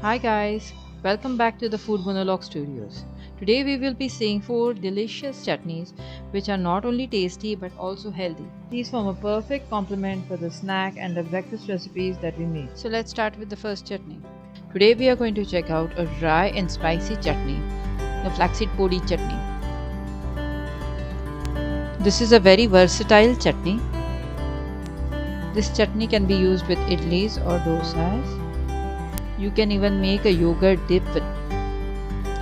Hi guys, welcome back to the Food Monologue Studios. Today we will be seeing 4 delicious chutneys which are not only tasty but also healthy. These form a perfect complement for the snack and the breakfast recipes that we make. So let's start with the first chutney. Today we are going to check out a dry and spicy chutney, the flaxseed podi chutney. This is a very versatile chutney. This chutney can be used with idlis or dosas. You can even make a yogurt dip with.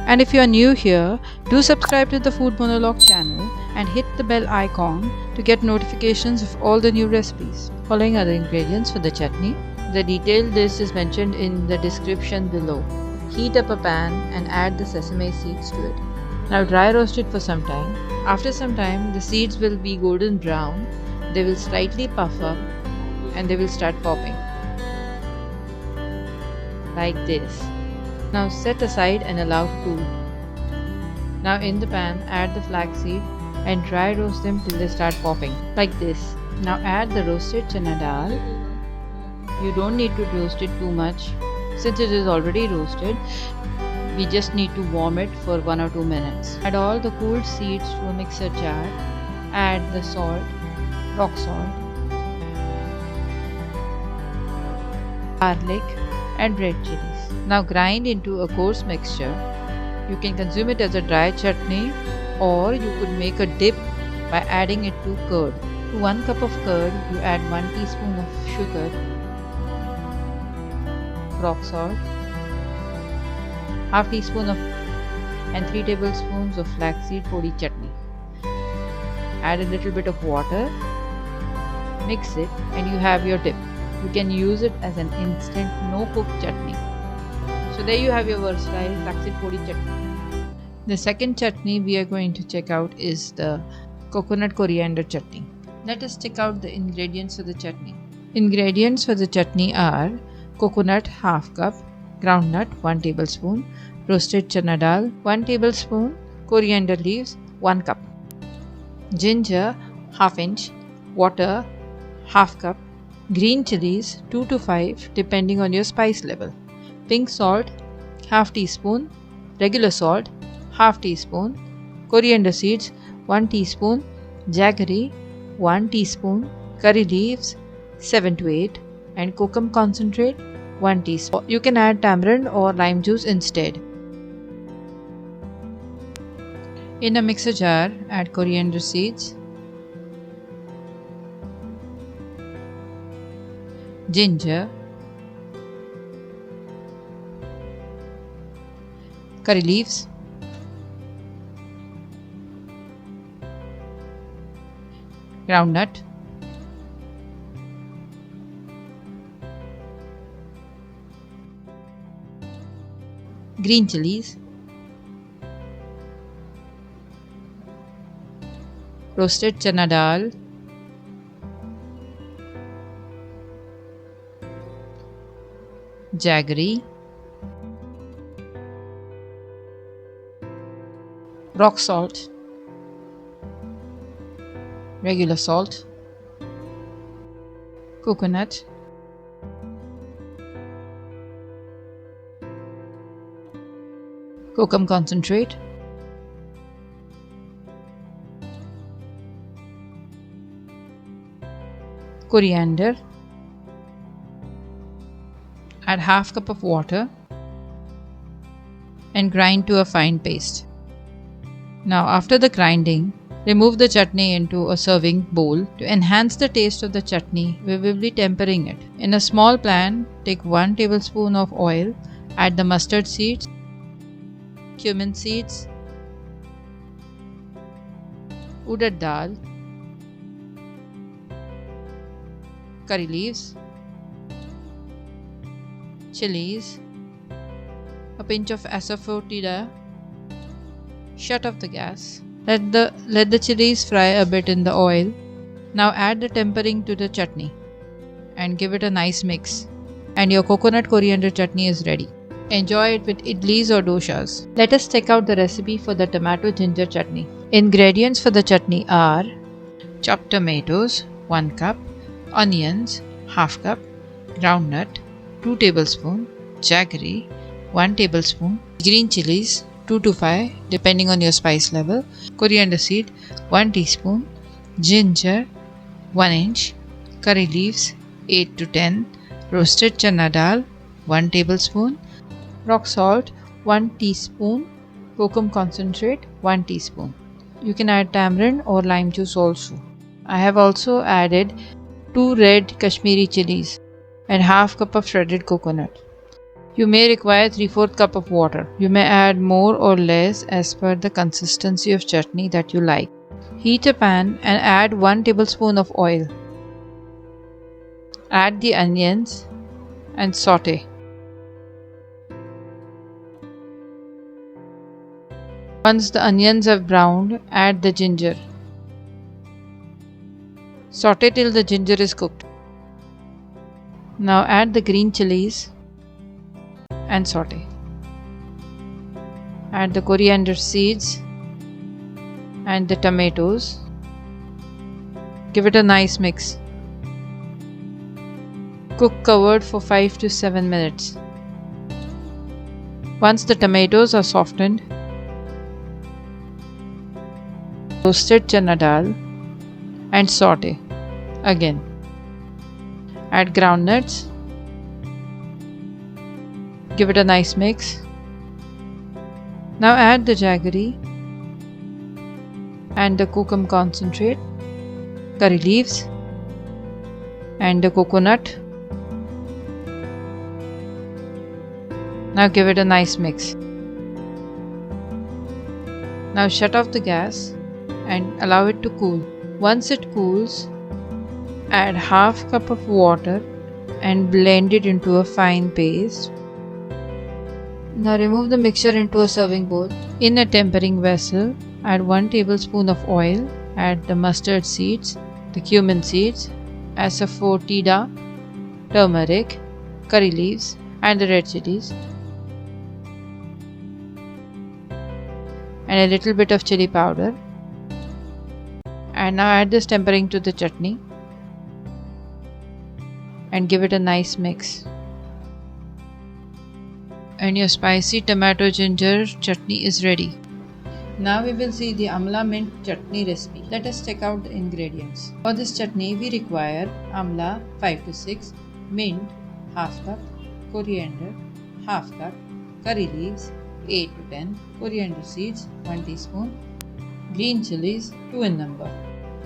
And if you are new here, do subscribe to the Food Monologue channel and hit the bell icon to get notifications of all the new recipes. Following are the ingredients for the chutney. The detailed list is mentioned in the description below. Heat up a pan and add the sesame seeds to it. Now dry roast it for some time. After some time, the seeds will be golden brown. They will slightly puff up and they will start popping. Like this. Now set aside and allow to cool. Now in the pan add the flaxseed and dry roast them till they start popping like this. Now add the roasted chana dal. You don't need to roast it too much since it is already roasted. We just need to warm it for 1 or 2 minutes. Add all the cooled seeds to a mixer jar. Add the salt, rock salt, garlic and red chilies. Now grind into a coarse mixture. You can consume it as a dry chutney or you could make a dip by adding it to curd. To 1 cup of curd, you add 1 teaspoon of sugar, rock salt, half teaspoon of and 3 tablespoons of flaxseed podi chutney. Add a little bit of water, mix it and you have your dip. You can use it as an instant no-cook chutney. So there you have your versatile flaxseed podi chutney. The second chutney we are going to check out is the coconut coriander chutney. Let us check out the ingredients for the chutney. Ingredients for the chutney are coconut half cup, groundnut 1 tablespoon, roasted chana dal 1 tablespoon, coriander leaves 1 cup, ginger half inch, water half cup, green chilies 2 to 5 depending on your spice level, pink salt half teaspoon, regular salt half teaspoon, coriander seeds 1 teaspoon, jaggery 1 teaspoon, curry leaves 7 to 8 and kokum concentrate 1 teaspoon. You can add tamarind or lime juice instead. In a mixer jar, add coriander seeds, ginger, curry leaves, groundnut, green chilies, roasted chana dal, jaggery, rock salt, regular salt, coconut, kokum concentrate, coriander, add half cup of water and grind to a fine paste. Now after the grinding, remove the chutney into a serving bowl. To enhance the taste of the chutney, we will be tempering it. In a small pan, take 1 tablespoon of oil, add the mustard seeds, cumin seeds, urad dal, curry leaves, chilies, a pinch of asafoetida. Shut off the gas. Let the chilies fry a bit in the oil. Now add the tempering to the chutney and give it a nice mix. And your coconut coriander chutney is ready. Enjoy it with idlis or dosas. Let us check out the recipe for the tomato ginger chutney. Ingredients for the chutney are chopped tomatoes 1 cup, onions half cup, groundnut 2 tablespoons, jaggery 1 tablespoon, green chilies 2 to 5 depending on your spice level, coriander seed 1 teaspoon, ginger 1 inch, curry leaves 8 to 10, roasted chana dal 1 tablespoon, rock salt 1 teaspoon, kokum concentrate 1 teaspoon. You can add tamarind or lime juice also. I have also added 2 red Kashmiri chilies and half cup of shredded coconut. You may require 3/4 cup of water. You may add more or less as per the consistency of chutney that you like. Heat a pan and add 1 tablespoon of oil. Add the onions and saute. Once the onions have browned, add the ginger. Saute till the ginger is cooked. Now add the green chilies and saute. Add the coriander seeds and the tomatoes. Give it a nice mix. Cook covered for 5 to 7 minutes. Once the tomatoes are softened, roasted chana dal and saute again. Add groundnuts. Give it a nice mix. Now add the jaggery and the kokum concentrate, curry leaves and the coconut. Now give it a nice mix. Now shut off the gas and allow it to cool. Once it cools, add half cup of water and blend it into a fine paste. Now remove the mixture into a serving bowl. In a tempering vessel, add 1 tablespoon of oil, add the mustard seeds, the cumin seeds, asafoetida, turmeric, curry leaves and the red chilies, and a little bit of chili powder. And now add this tempering to the chutney and give it a nice mix. And your spicy tomato ginger chutney is ready. Now we will see the Amla mint chutney recipe. Let us check out the ingredients. For this chutney we require Amla 5 to 6, mint half cup, coriander half cup, curry leaves 8 to 10, coriander seeds 1 teaspoon, green chilies 2 in number,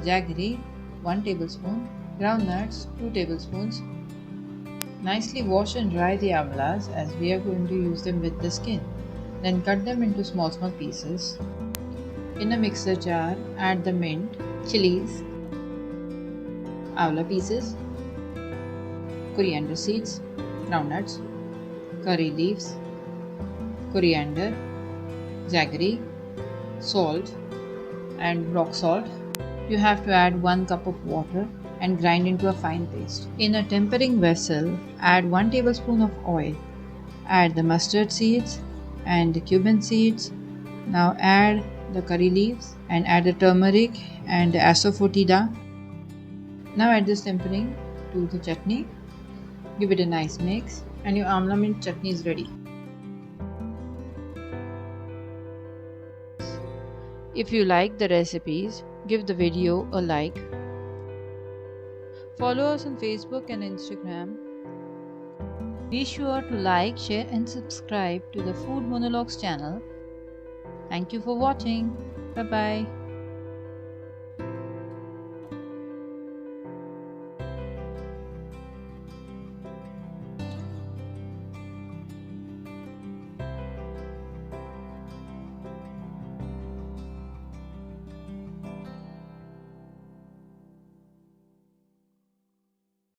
jaggery 1 tablespoon, groundnuts 2 tablespoons. Nicely wash and dry the amlas as we are going to use them with the skin. Then cut them into small pieces. In a mixer jar, add the mint, chilies, amla pieces, coriander seeds, groundnuts, curry leaves, coriander, jaggery, salt and rock salt. You have to add 1 cup of water and grind into a fine paste. In a tempering vessel, add 1 tablespoon of oil. Add the mustard seeds and the cumin seeds. Now add the curry leaves and add the turmeric and the asafoetida. Now add this tempering to the chutney. Give it a nice mix and your amla mint chutney is ready. If you like the recipes, give the video a like. Follow us on Facebook and Instagram. Be sure to like, share and subscribe to the Food Monologues channel. Thank you for watching. Bye bye.